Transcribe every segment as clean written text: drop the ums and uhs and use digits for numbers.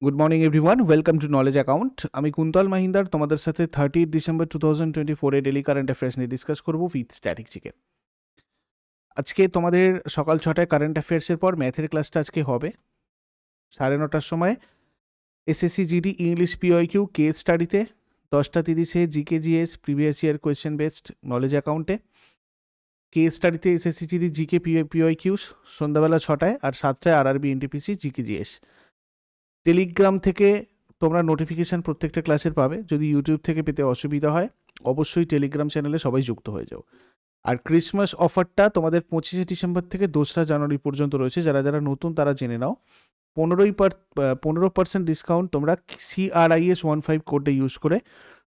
Good morning everyone, welcome to knowledge account. আমি কুন্তল মাহিন্দার তোমাদের সাথে 30 ডিসেম্বর 2024 ডেলি কারেন্ট অ্যাফেয়ার্স নিয়ে ডিসকাস করবো উইথ স্ট্যাটিক জিকে। আজকে তোমাদের সকাল 6টায় কারেন্ট অ্যাফেয়ার্সের পর ম্যাথের ক্লাসটা আজকে হবে 9:30টার সময়। SSC GD English PYQ case স্টাডিতে 10:30 GK GS previous year question based knowledge অ্যাকাউন্টে। কেস স্টাডিতে এসএসসি জিডি জিকে পিওআইকিউস সন্ধ্যাবেলা 6টায়, আর 7টায় RRB NTPC GK GS. Telegram থেকে তোমরা নোটিফিকেশান প্রত্যেকটা ক্লাসের পাবে। যদি ইউটিউব থেকে পেতে অসুবিধা হয় অবশ্যই টেলিগ্রাম চ্যানেলে সবাই যুক্ত হয়ে যাও। আর ক্রিসমাস অফারটা তোমাদের 25শে ডিসেম্বর থেকে 2রা জানুয়ারি পর্যন্ত রয়েছে। যারা যারা নতুন তারা জেনে নাও। 15% ডিসকাউন্ট তোমরা CRIS15 কোডে ইউজ করে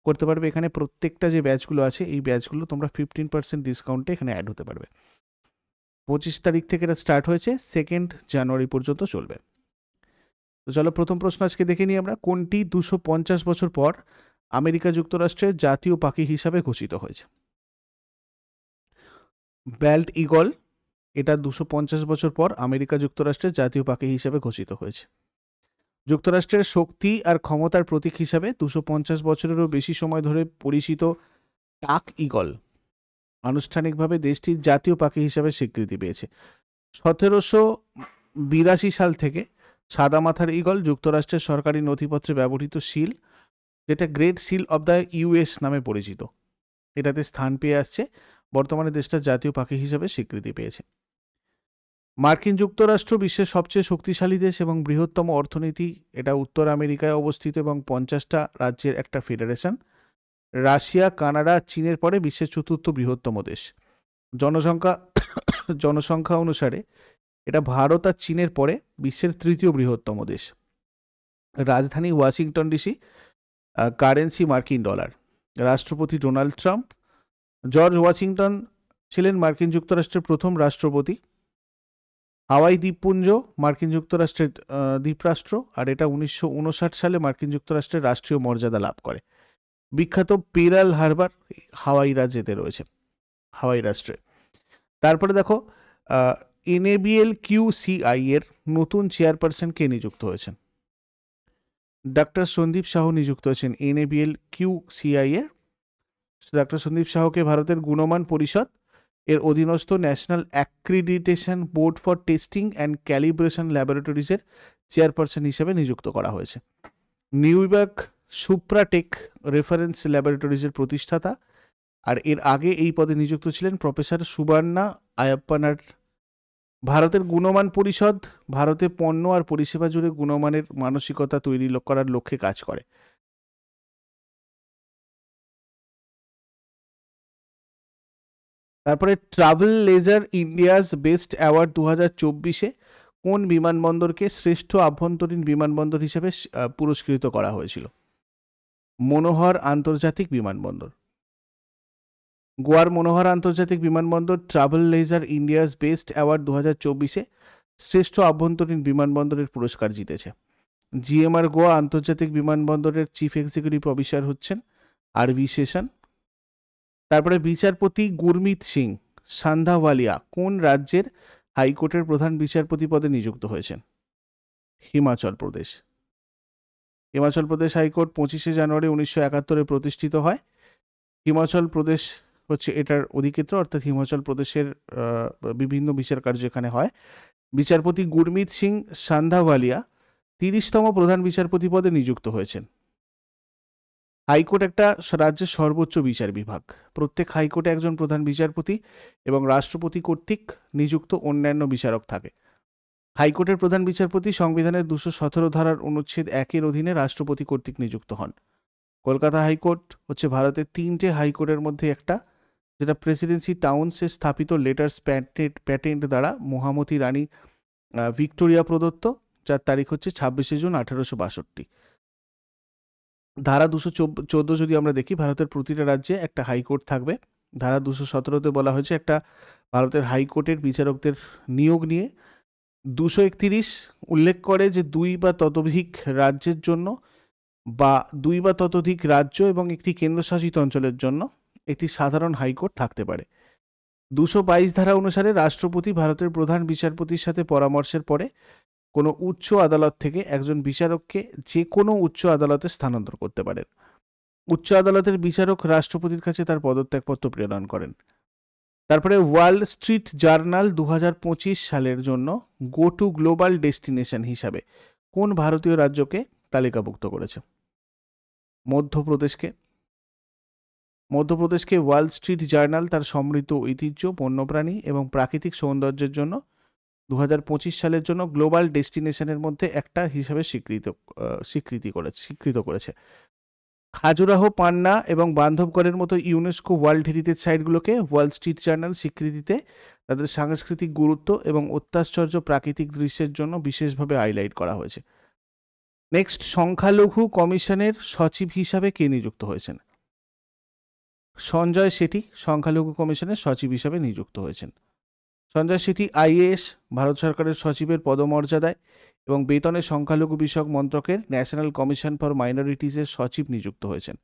করতে পারবে। এখানে প্রত্যেকটা যে ব্যাচগুলো আছে এই ব্যাচগুলো তোমরা 15% ডিসকাউন্টে এখানে অ্যাড হতে পারবে। 25 তারিখ থেকে এটা স্টার্ট হয়েছে, 2 জানুয়ারি পর্যন্ত চলবে। তো চলো প্রথম প্রশ্ন আজকে দেখে নিই আমরা। কোনটি 250 বছর পর আমেরিকা যুক্তরাষ্ট্রের জাতীয় পাখি হিসাবে ঘোষিত হয়েছে? ব্যাল্ট ঈগল, এটা 250 বছর পর আমেরিকা যুক্তরাষ্ট্রের জাতীয় পাখি হিসাবে ঘোষিত হয়েছে। যুক্তরাষ্ট্রের শক্তি আর ক্ষমতার প্রতীক হিসাবে 250 বছরেরও বেশি সময় ধরে পরিচিত টাক ঈগল আনুষ্ঠানিকভাবে দেশটির জাতীয় পাখি হিসাবে স্বীকৃতি পেয়েছে। 1782 সাল থেকে সাদা মাথার ঈগল যুক্তরাষ্ট্রের সরকারি নথিপত্রে ব্যবহৃত সিল, যেটা great seal of the US নামে পরিচিত, এটাতে স্থান পেয়ে আসছে। বর্তমানে দেশটা জাতীয় পাখি হিসাবে স্বীকৃতি পেয়েছে। মার্কিন যুক্তরাষ্ট্র বিশ্বের সবচেয়ে শক্তিশালী দেশ এবং বৃহত্তম অর্থনীতি। এটা উত্তর আমেরিকায় অবস্থিত এবং 50টা রাজ্যের একটা ফেডারেশন। রাশিয়া, কানাডা, চীনের পরে বিশ্বের 4র্থ বৃহত্তম দেশ। জনসংখ্যা অনুসারে এটা ভারত আর চীনের পরে বিশ্বের 3য় বৃহত্তম দেশ। রাজধানী ওয়াশিংটন ডিসি। কারেন্সি মার্কিন ডলার। রাষ্ট্রপতি ডোনাল্ড ট্রাম্প। জর্জ ওয়াশিংটন ছিলেন মার্কিন যুক্তরাষ্ট্রের প্রথম রাষ্ট্রপতি। হাওয়াই দ্বীপপুঞ্জ মার্কিন যুক্তরাষ্ট্রের দ্বীপরাষ্ট্র, আর এটা 1959 সালে মার্কিন যুক্তরাষ্ট্রের রাষ্ট্রীয় মর্যাদা লাভ করে। বিখ্যাত পেরাল হারবার হাওয়াই রাজ্যেতে রয়েছে, হাওয়াই রাষ্ট্রে। তারপরে দেখো NABLQCI এর নতুন চেয়ারপারসন কে নিযুক্ত হয়েছেন? ডক্টর সন্দীপ সাহু নিযুক্ত হয়েছেন NABLQCI এর। ডক্টর সন্দীপ সাহুকে ভারতের গুণমান পরিষদ এর অধীনস্থ national accreditation board for testing and calibration ল্যাবরেটরিজের চেয়ারপারসন হিসেবে নিযুক্ত করা হয়েছে। নিউ ইয়র্ক সুপ্রাটেক রেফারেন্স ল্যাবরেটরিজের প্রতিষ্ঠাতা, আর এর আগে এই পদে নিযুক্ত ছিলেন প্রফেসর সুবর্ণা আয়াপ্পানার। ভারতের গুণমান পরিষদ ভারতে পণ্য আর পরিষেবা জুড়ে গুণমানের মানসিকতা তৈরি করার লক্ষ্যে কাজ করে। তারপরে travel leisure India's best award 2024-এ কোন বিমানবন্দরকে শ্রেষ্ঠ আভ্যন্তরীণ বিমানবন্দর হিসেবে পুরস্কৃত করা হয়েছিল? মনোহর আন্তর্জাতিক বিমানবন্দর। গোয়ার মনোহর আন্তর্জাতিক বিমানবন্দর travel leisure India's best award 2024-এ শ্রেষ্ঠ আভ্যন্তরীণ বিমানবন্দরের পুরস্কার জিতেছে। GMR গোয়া আন্তর্জাতিক বিমানবন্দরের চিফ এক্সিকিউটিভ অফিসার হচ্ছেন RV শেষন। তারপরে বিচারপতি গুরমিত সিং সান্ধাওয়ালিয়া কোন রাজ্যের হাইকোর্টের প্রধান বিচারপতি পদে নিযুক্ত হয়েছেন? হিমাচল প্রদেশ। হিমাচল প্রদেশ হাইকোর্ট 25শে জানুয়ারি 1971-এ প্রতিষ্ঠিত হয়। হিমাচল প্রদেশ হচ্ছে এটার অধিক্ষেত্র, অর্থাৎ হিমাচল প্রদেশের বিভিন্ন বিচার কার্য এখানে হয়। বিচারপতি গুরমিত সিং সান্ধাওয়ালিয়া 30তম প্রধান বিচারপতি পদে নিযুক্ত হয়েছেন। হাইকোর্ট একটা রাজ্যের সর্বোচ্চ বিচার বিভাগ। প্রত্যেক হাইকোর্টে একজন প্রধান বিচারপতি এবং রাষ্ট্রপতি কর্তৃক নিযুক্ত অন্যান্য বিচারক থাকে। হাইকোর্টের প্রধান বিচারপতি সংবিধানের 217 ধারার অনুচ্ছেদ 1-এর অধীনে রাষ্ট্রপতি কর্তৃক নিযুক্ত হন। কলকাতা হাইকোর্ট হচ্ছে ভারতের 3টে হাইকোর্টের মধ্যে একটা, যেটা প্রেসিডেন্সি টাউন্সে স্থাপিত লেটার্স প্যাটেন্ট দ্বারা মহামতি রানী ভিক্টোরিয়া প্রদত্ত, যার তারিখ হচ্ছে 26শে জুন 1862। ধারা 214 যদি আমরা দেখি, ভারতের প্রতিটা রাজ্যে একটা হাইকোর্ট থাকবে। ধারা 217-তে বলা হয়েছে একটা ভারতের হাইকোর্টের বিচারকদের নিয়োগ নিয়ে। 231 উল্লেখ করে যে 2 বা ততোধিক রাজ্যের জন্য বা 2 বা ততোধিক রাজ্য এবং একটি কেন্দ্রশাসিত অঞ্চলের জন্য একটি সাধারণ হাইকোর্ট থাকতে পারে। 222 ধারা অনুসারে রাষ্ট্রপতি ভারতের প্রধান বিচারপতির সাথে পরামর্শের পরে কোনো উচ্চ আদালত থেকে একজন বিচারককে যে কোনো উচ্চ আদালতে স্থানান্তর করতে পারেন। উচ্চ আদালতের বিচারক রাষ্ট্রপতির কাছে তার পদত্যাগপত্র প্রেরণ করেন। তারপরে ওয়াল স্ট্রিট জার্নাল 2025 সালের জন্য গো টু গ্লোবাল ডেস্টিনেশন হিসাবে কোন ভারতীয় রাজ্যকে তালিকাভুক্ত করেছে? মধ্যপ্রদেশকে ওয়াল স্ট্রিট জার্নাল তার সমৃদ্ধ ঐতিহ্য, বন্যপ্রাণী এবং প্রাকৃতিক সৌন্দর্যের জন্য 2025 সালের জন্য গ্লোবাল ডেস্টিনেশনের মধ্যে একটা হিসাবে স্বীকৃত করেছে। খাজুরাহ, পান্না এবং বান্ধবগড়ের মতো ইউনেস্কো ওয়ার্ল্ড হেরিটেজ সাইটগুলোকে ওয়াল স্ট্রিট জার্নাল স্বীকৃতিতে তাদের সাংস্কৃতিক গুরুত্ব এবং অত্যাশ্চর্য প্রাকৃতিক দৃশ্যের জন্য বিশেষভাবে হাইলাইট করা হয়েছে। নেক্সট, সংখ্যালঘু কমিশনের সচিব হিসাবে কে নিযুক্ত হয়েছেন? সঞ্জয় শেঠি সংখ্যালঘু কমিশনের সচিব হিসাবে নিযুক্ত হয়েছেন। সঞ্জয় শেঠি আইএএস, ভারত সরকারের সচিবের পদমর্যাদায় এবং বেতনে সংখ্যালঘু বিষয়ক মন্ত্রকের ন্যাশনাল কমিশন ফর মাইনরিটিজের সচিব নিযুক্ত হয়েছেন।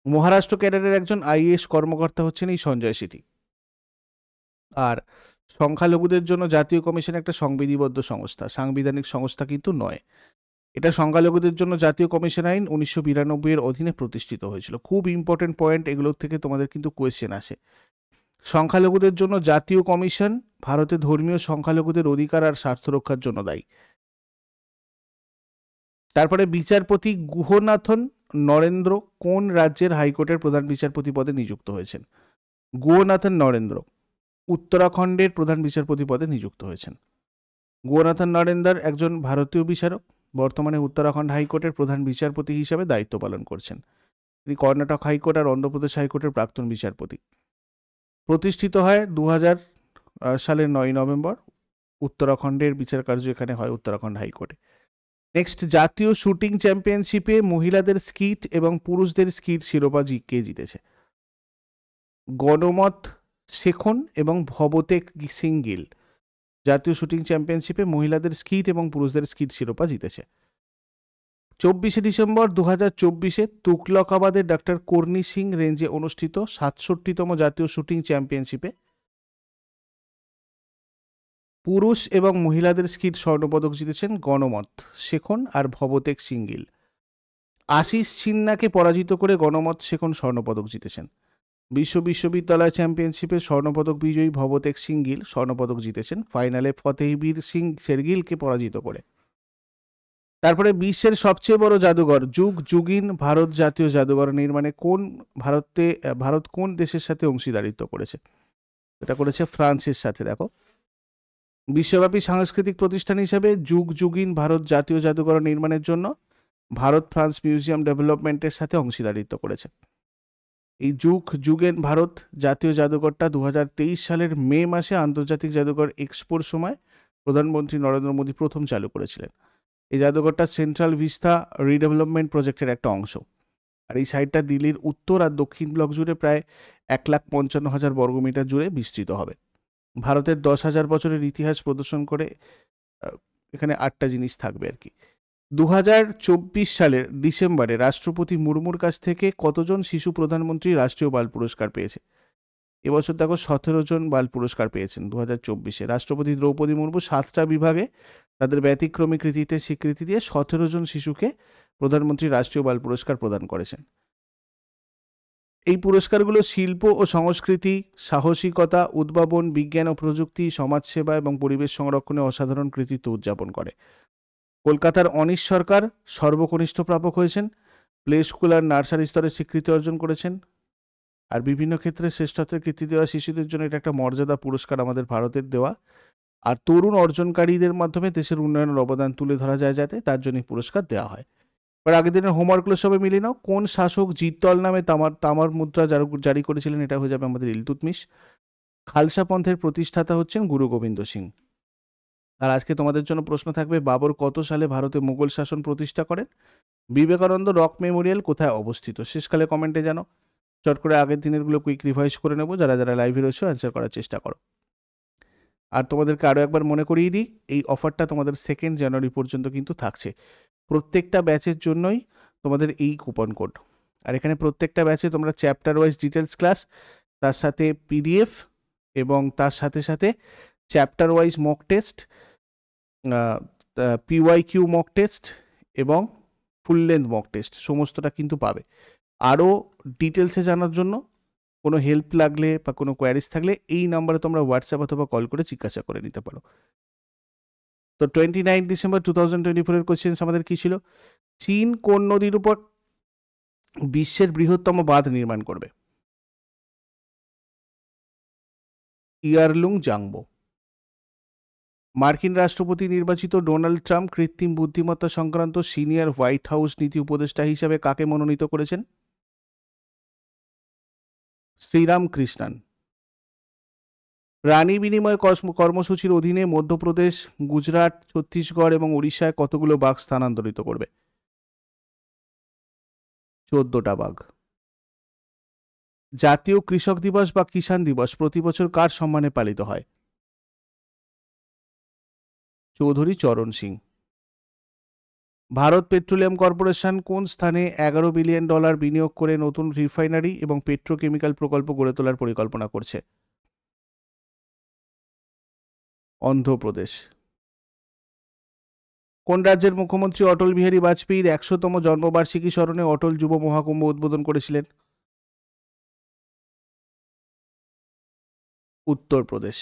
মহারাষ্ট্র ক্যাডারের একজন আইএএস কর্মকর্তা হচ্ছেন এই সঞ্জয় শেঠি। আর সংখ্যালঘুদের জন্য জাতীয় কমিশন একটা সংবিধিবদ্ধ সংস্থা, সাংবিধানিক সংস্থা কিন্তু নয়। এটা সংখ্যালঘুদের জন্য জাতীয় কমিশন আইন 1992 এর অধীনে প্রতিষ্ঠিত হয়েছিল। খুব ইম্পর্টেন্ট পয়েন্ট, এগুলোর থেকে তোমাদের কিন্তু কোয়েশ্চেন আসে। সংখ্যালঘুদের জন্য জাতীয় কমিশন ভারতে ধর্মীয় সংখ্যালঘুদের অধিকার আর স্বার্থ রক্ষার জন্য দায়ী। তারপরে বিচারপতি গুহনাথন নরেন্দ্র কোন রাজ্যের হাইকোর্টের প্রধান বিচারপতি পদে নিযুক্ত হয়েছেন? গুহনাথন নরেন্দ্র উত্তরাখণ্ডের প্রধান বিচারপতি পদে নিযুক্ত হয়েছেন। গুহনাথন নরেন্দ্র একজন ভারতীয় বিচারক, বর্তমানে উত্তরাখণ্ড হাইকোর্টের প্রধান বিচারপতি হিসাবে দায়িত্ব পালন করছেন। তিনি কর্ণাটক হাইকোর্ট আর অন্ধ্রপ্রদেশ হাইকোর্টের প্রাক্তন বিচারপতি। প্রতিষ্ঠিত হয় 2000 সালের 9 নভেম্বর। উত্তরাখণ্ডের বিচার কার্য এখানে হয় উত্তরাখণ্ড হাইকোর্টে। নেক্সট, জাতীয় শুটিং চ্যাম্পিয়নশিপে মহিলাদের স্কিট এবং পুরুষদের স্কিট শিরোপা কে জিতেছে? গণমত শেখন এবং ভবতেক সিং গিল জাতীয় শুটিং চ্যাম্পিয়নশিপে মহিলাদের স্কিট এবং পুরুষদের স্কিট শিরোপা জিতেছে। 24শে ডিসেম্বর 2024 তুগলকাবাদের ডক্টর কর্নি সিং রেঞ্জে অনুষ্ঠিত 67তম জাতীয় শুটিং চ্যাম্পিয়নশিপে পুরুষ এবং মহিলাদের স্কিট স্বর্ণপদক জিতেছেন গণমত শেখন আর ভবতেক সিং গিল। আশিস চিন্নাকে পরাজিত করে গণমত শেখন স্বর্ণপদক জিতেছেন। বিশ্ববিদ্যালয় চ্যাম্পিয়নশিপে স্বর্ণপদক বিজয়ী ভবতেক সিং গিল স্বর্ণপদক জিতেছেন ফাইনালে ফতেহবীর সিং শেরগিলকে পরাজিত করে। তারপরে বিশ্বের সবচেয়ে বড় জাদুঘর যুগিন ভারত জাতীয় জাদুঘর নির্মাণে ভারত কোন দেশের সাথে অংশীদারিত্ব করেছে? এটা করেছে ফ্রান্সের সাথে। দেখো, বিশ্বব্যাপী সাংস্কৃতিক প্রতিষ্ঠান হিসেবে যুগিন ভারত জাতীয় জাদুঘর নির্মাণের জন্য ভারত ফ্রান্স মিউজিয়াম ডেভেলপমেন্টের সাথে অংশীদারিত্ব করেছে। এই যুগেন ভারত জাতীয় জাদুঘরটা 2023 সালের মে মাসে আন্তর্জাতিক জাদুঘর এক্সপোর সময় প্রধানমন্ত্রী নরেন্দ্র মোদী প্রথম চালু করেছিলেন। এই জাদুঘরটা সেন্ট্রাল ভিস্তা রিডেভেলপমেন্ট প্রজেক্টের একটা অংশ। আর এই সাইটটা দিল্লির উত্তর আর দক্ষিণ ব্লক জুড়ে প্রায় 1,55,000 বর্গমিটার জুড়ে বিস্তৃত হবে। ভারতের 10,000 বছরের ইতিহাস প্রদর্শন করে এখানে 8টা জিনিস থাকবে আর কি। 2024 সালের ডিসেম্বরে রাষ্ট্রপতি মুর্মুর কাছ থেকে কতজন শিশু প্রধানমন্ত্রী রাষ্ট্রীয় বাল পুরস্কার পেয়েছে? এবছর দেখো 17 জন বাল পুরস্কার পেয়েছেন 2024-এ। রাষ্ট্রপতি দ্রৌপদী মুর্মু 7টা বিভাগে তাদের ব্যতিক্রমী কৃতিত্বের স্বীকৃতি দিয়ে 17 জন শিশুকে প্রধানমন্ত্রী রাষ্ট্রীয় বাল পুরস্কার প্রদান করেছেন। এই পুরস্কারগুলো শিল্প ও সংস্কৃতি, সাহসিকতা, উদ্ভাবন, বিজ্ঞান ও প্রযুক্তি, সমাজসেবা এবং পরিবেশ সংরক্ষণে অসাধারণ কৃতিত্ব উদযাপন করে। কলকাতার অনিশ সরকার সর্বকনিষ্ঠ প্রাপক হয়েছেন। প্লে স্কুল আর নার্সারি স্তরে স্বীকৃতি অর্জন করেছেন। আর বিভিন্ন ক্ষেত্রে শ্রেষ্ঠত্বের কৃতি দেওয়া শিশুদের জন্য এটা একটা মর্যাদা পুরস্কার আমাদের ভারতের দেওয়া। আর তরুণ অর্জনকারীদের মাধ্যমে দেশের উন্নয়নের অবদান তুলে ধরা যায় যাতে তার জন্য পুরস্কার দেওয়া হয়। এবার আগের দিনের হোমওয়ার্কগুলো সবাই মিলে নাও। কোন শাসক জিতল নামে তামার মুদ্রা জারি করেছিলেন? এটা হয়ে যাবে আমাদের ইলতুৎমিশ। খালসা পন্থের প্রতিষ্ঠাতা হচ্ছেন গুরু গোবিন্দ সিং। আর আজকে তোমাদের জন্য প্রশ্ন থাকবে, বাবর কত সালে ভারতে মুঘল শাসন প্রতিষ্ঠা করেন? বিবেকানন্দ রক মেমোরিয়াল কোথায় অবস্থিত? শেষকালে কমেন্টে জানো। চট করে আগের দিনেরগুলো কুইক রিভাইজ করে নেবো। যারা যারা লাইভে রয়েছে অ্যান্সার করার চেষ্টা করো। আর তোমাদেরকে আরও একবার মনে করিয়ে দিই, এই অফারটা তোমাদের 2 জানুয়ারি পর্যন্ত কিন্তু থাকছে। প্রত্যেকটা ব্যাচের জন্যই তোমাদের এই কুপন কোড। আর এখানে প্রত্যেকটা ব্যাচে তোমরা চ্যাপ্টার ওয়াইজ ডিটেলস ক্লাস, তার সাথে পিডিএফ এবং তার সাথে সাথে chapter wise mock test, PYQ mock test এবং ফুল লেন্থ মক টেস্ট সমস্তটা কিন্তু পাবে। আরও ডিটেলসে জানার জন্য কোনো হেল্প লাগলে বা কোনো কোয়ারিজ থাকলে এই নাম্বারে তোমরা হোয়াটসঅ্যাপ অথবা কল করে জিজ্ঞাসা করে নিতে পারো। তো 29 ডিসেম্বর 2024 কোয়েশ্চেন্স আমাদের কি ছিল? চীন কোন নদীর উপর বিশ্বের বৃহত্তম বাঁধ নির্মাণ করবে? ইয়ারলুং জাংবো। মার্কিন রাষ্ট্রপতি নির্বাচিত ডোনাল্ড ট্রাম্প কৃত্রিম বুদ্ধিমত্তা সংক্রান্ত সিনিয়র হোয়াইট হাউস নীতি উপদেষ্টা হিসাবে কাকে মনোনীত করেছেন? শ্রীরাম কৃষ্ণান। রানী বিনিময় কর্মসূচির অধীনে মধ্যপ্রদেশ, গুজরাট, ছত্তিশগড় এবং উড়িষ্যায় কতগুলো বাঘ স্থানান্তরিত করবে? 14টা বাঘ। জাতীয় কৃষক দিবস বা কিষাণ দিবস প্রতি বছর কার সম্মানে পালিত হয়? চৌধুরী চরণ সিং। ভারত পেট্রোলিয়াম কর্পোরেশন কোন স্থানে $11 বিলিয়ন বিনিয়োগ করে নতুন রিফাইনারি এবং পেট্রোকেমিক্যাল প্রকল্প গড়ে তোলার পরিকল্পনা করছে? অন্ধ্রপ্রদেশ। কোন রাজ্যের মুখ্যমন্ত্রী অটল বিহারী বাজপেয়ীর 100তম জন্মবার্ষিকী স্মরণে অটল যুব মহাকুম্ভ উদ্বোধন করেছিলেন? উত্তরপ্রদেশ।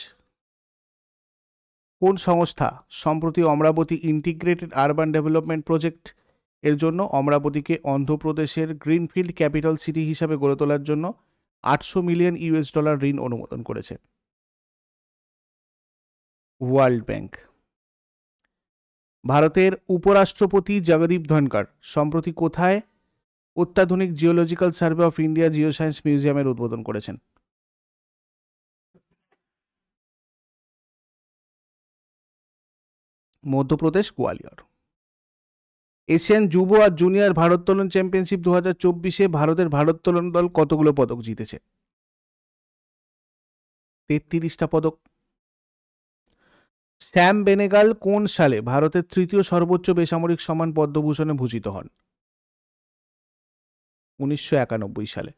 কোন সংস্থা সম্প্রতি Amaravati integrated urban development project এর জন্য অমরাবতীকে অন্ধ্রপ্রদেশের গ্রিনফিল্ড ক্যাপিটাল সিটি হিসাবে গড়ে তোলার জন্য $800 মিলিয়ন ঋণ অনুমোদন করেছে? World bank. ভারতের উপরাষ্ট্রপতি জগদীপ ধনকর সম্প্রতি কোথায় অত্যাধুনিক geological survey of India geoscience মিউজিয়ামের উদ্বোধন করেছেন? মধ্যপ্রদেশ, গোয়ালিয়র। এশিয়ান যুব আর জুনিয়র ভারোত্তোলন চ্যাম্পিয়নশিপ 2024 ভারতের ভারোত্তোলন দল কতগুলো পদক জিতেছে? 33টা পদক। স্যাম বেনেগাল কোন সালে ভারতের তৃতীয় সর্বোচ্চ বেসামরিক সম্মান পদ্মভূষণে ভূষিত হন? 1991 সালে।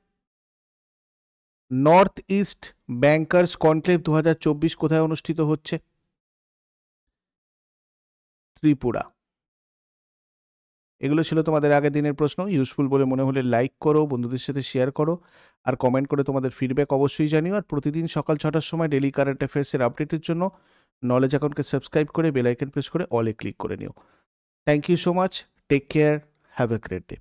নর্থ ইস্ট ব্যাংকার্স কনক্লেভ 2024 কোথায় অনুষ্ঠিত হচ্ছে? ত্রিপুরা। এগুলো ছিল তোমাদের আগের দিনের প্রশ্ন। ইউজফুল বলে মনে হলে লাইক করো, বন্ধুদের সাথে শেয়ার করো, আর কমেন্ট করে তোমাদের ফিডব্যাক অবশ্যই জানিও। আর প্রতিদিন সকাল 6টার সময় ডেলি কারেন্ট অ্যাফেয়ার্সের আপডেটের জন্য নলেজ অ্যাকাউন্টকে সাবস্ক্রাইব করে বেল আইকন প্রেস করে অলে ক্লিক করে নিও। Thank you so much, take care, have a great day.